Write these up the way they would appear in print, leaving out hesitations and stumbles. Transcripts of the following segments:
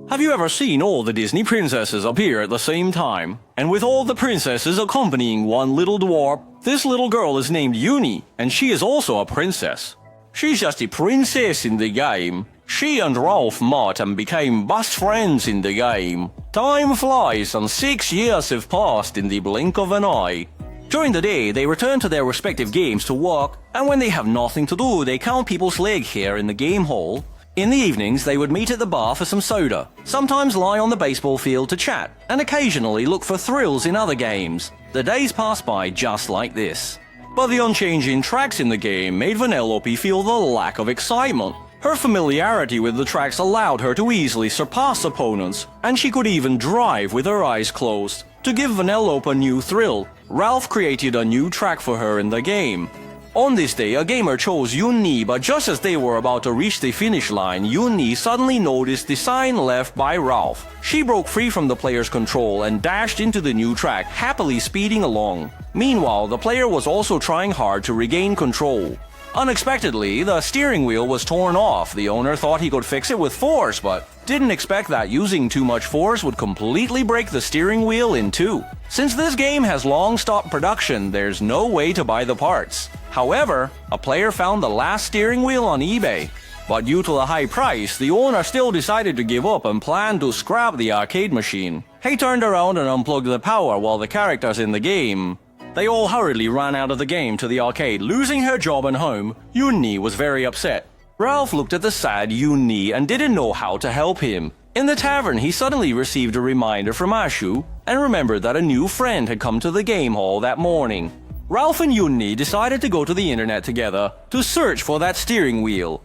Have you ever seen all the Disney princesses appear at the same time? And with all the princesses accompanying one little dwarf, this little girl is named Uni, and she is also a princess. She's just a princess in the game. She and Ralph met and became best friends in the game. Time flies and 6 years have passed in the blink of an eye. During the day, they return to their respective games to work, and when they have nothing to do, they count people's leg hair in the game hall. In the evenings, they would meet at the bar for some soda, sometimes lie on the baseball field to chat, and occasionally look for thrills in other games. The days pass by just like this. But the unchanging tracks in the game made Vanellope feel the lack of excitement. Her familiarity with the tracks allowed her to easily surpass opponents, and she could even drive with her eyes closed. To give Vanellope a new thrill, Ralph created a new track for her in the game. On this day, a gamer chose Uni, but just as they were about to reach the finish line, Uni suddenly noticed the sign left by Ralph. She broke free from the player's control and dashed into the new track, happily speeding along. Meanwhile, the player was also trying hard to regain control. Unexpectedly, the steering wheel was torn off. The owner thought he could fix it with force, but didn't expect that using too much force would completely break the steering wheel in two. Since this game has long stopped production, there's no way to buy the parts. However, a player found the last steering wheel on eBay. But due to the high price, the owner still decided to give up and planned to scrap the arcade machine. He turned around and unplugged the power while the characters in the game. They all hurriedly ran out of the game to the arcade. Losing her job and home, Uni was very upset. Ralph looked at the sad Uni and didn't know how to help him. In the tavern, he suddenly received a reminder from Ashu and remembered that a new friend had come to the game hall that morning. Ralph and Uni decided to go to the internet together to search for that steering wheel.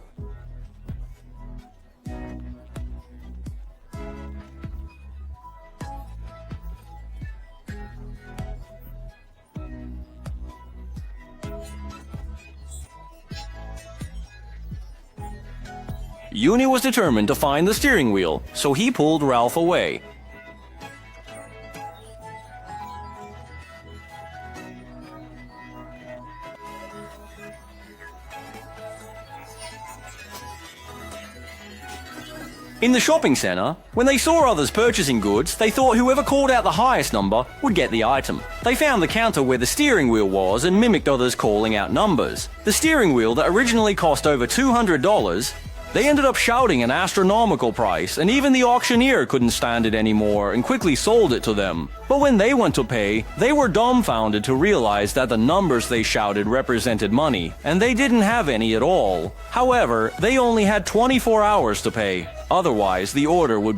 Uni was determined to find the steering wheel, so he pulled Ralph away. In the shopping center, when they saw others purchasing goods, they thought whoever called out the highest number would get the item. They found the counter where the steering wheel was and mimicked others calling out numbers. The steering wheel that originally cost over $200, they ended up shouting an astronomical price, and even the auctioneer couldn't stand it anymore and quickly sold it to them. But when they went to pay, they were dumbfounded to realize that the numbers they shouted represented money, and they didn't have any at all. However, they only had 24 hours to pay. Otherwise, the order would be